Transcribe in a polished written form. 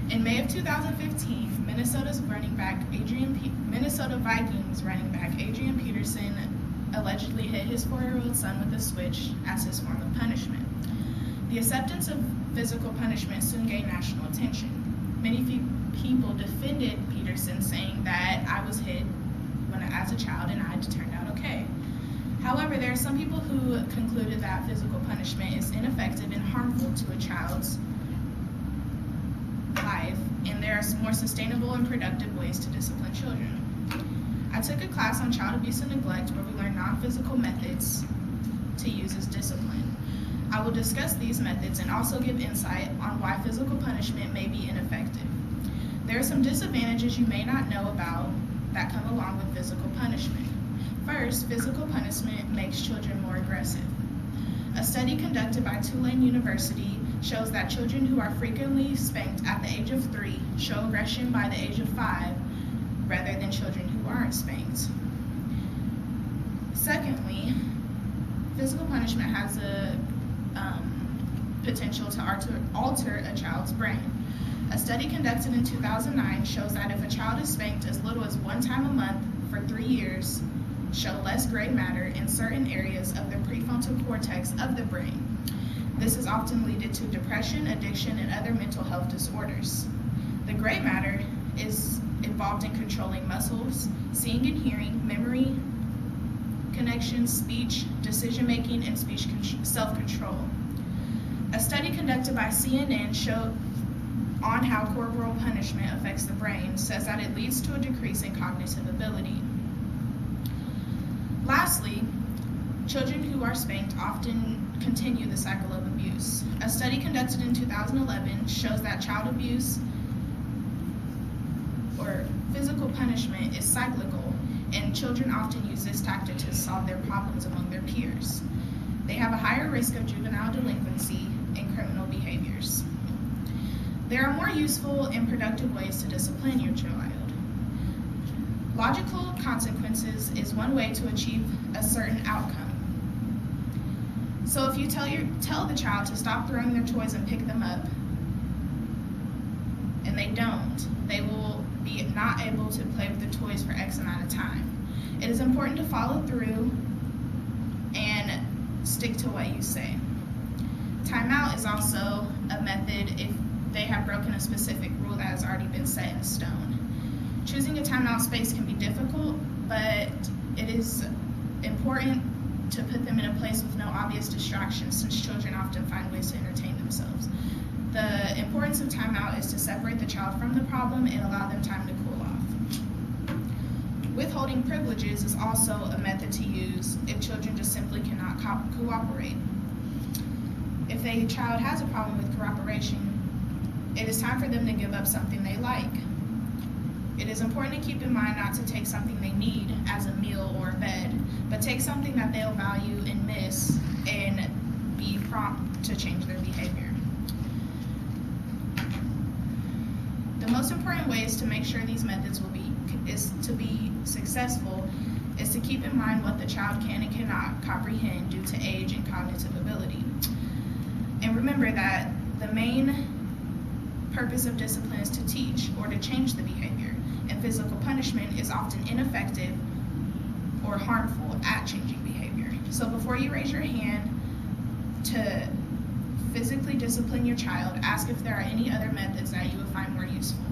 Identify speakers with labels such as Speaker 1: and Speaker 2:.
Speaker 1: In May of 2015, Minnesota Vikings running back Adrian Peterson allegedly hit his 4-year-old son with a switch as his form of punishment. The acceptance of physical punishment soon gained national attention. Many people defended Peterson, saying that I was hit as a child and I had turned out okay. However, there are some people who concluded that physical punishment is ineffective and harmful to a child's life, and there are more sustainable and productive ways to discipline children. I took a class on child abuse and neglect where we learned non-physical methods to use as discipline. I will discuss these methods and also give insight on why physical punishment may be ineffective. There are some disadvantages you may not know about that come along with physical punishment. First, physical punishment makes children more aggressive. A study conducted by Tulane University shows that children who are frequently spanked at the age of 3 show aggression by the age of 5 rather than children who aren't spanked. Secondly, physical punishment has a potential to alter a child's brain. A study conducted in 2009 shows that if a child is spanked as little as 1 time a month for 3 years, show less gray matter in certain areas of the prefrontal cortex of the brain. This is often leading to depression, addiction, and other mental health disorders. The gray matter is involved in controlling muscles, seeing and hearing, memory, connections, speech, decision-making, and speech self-control. A study conducted by CNN showed on how corporal punishment affects the brain says that it leads to a decrease in cognitive ability. Lastly, children who are spanked often continue the cycle of abuse. A study conducted in 2011 shows that child abuse or physical punishment is cyclical, and children often use this tactic to solve their problems among their peers. They have a higher risk of juvenile delinquency and criminal behaviors. There are more useful and productive ways to discipline your child. Logical consequences is one way to achieve a certain outcome. So if you tell the child to stop throwing their toys and pick them up, and they don't, they will be not able to play with the toys for X amount of time. It is important to follow through and stick to what you say. Timeout is also a method if they have broken a specific rule that has already been set in stone. Choosing a timeout space can be difficult, but it is important to put them in a place with no obvious distractions, since children often find ways to entertain themselves. The importance of timeout is to separate the child from the problem and allow them time to cool off. Withholding privileges is also a method to use if children just simply cannot cooperate. If a child has a problem with cooperation, it is time for them to give up something they like. It is important to keep in mind not to take something they need as a meal or a bed, but take something that they'll value and miss and be prompt to change their behavior. The most important ways to make sure these methods is to be successful is to keep in mind what the child can and cannot comprehend due to age and cognitive ability. And remember that the main purpose of discipline is to teach or to change the behavior, and physical punishment is often ineffective or harmful at changing behavior. So before you raise your hand to physically discipline your child, ask if there are any other methods that you would find more useful.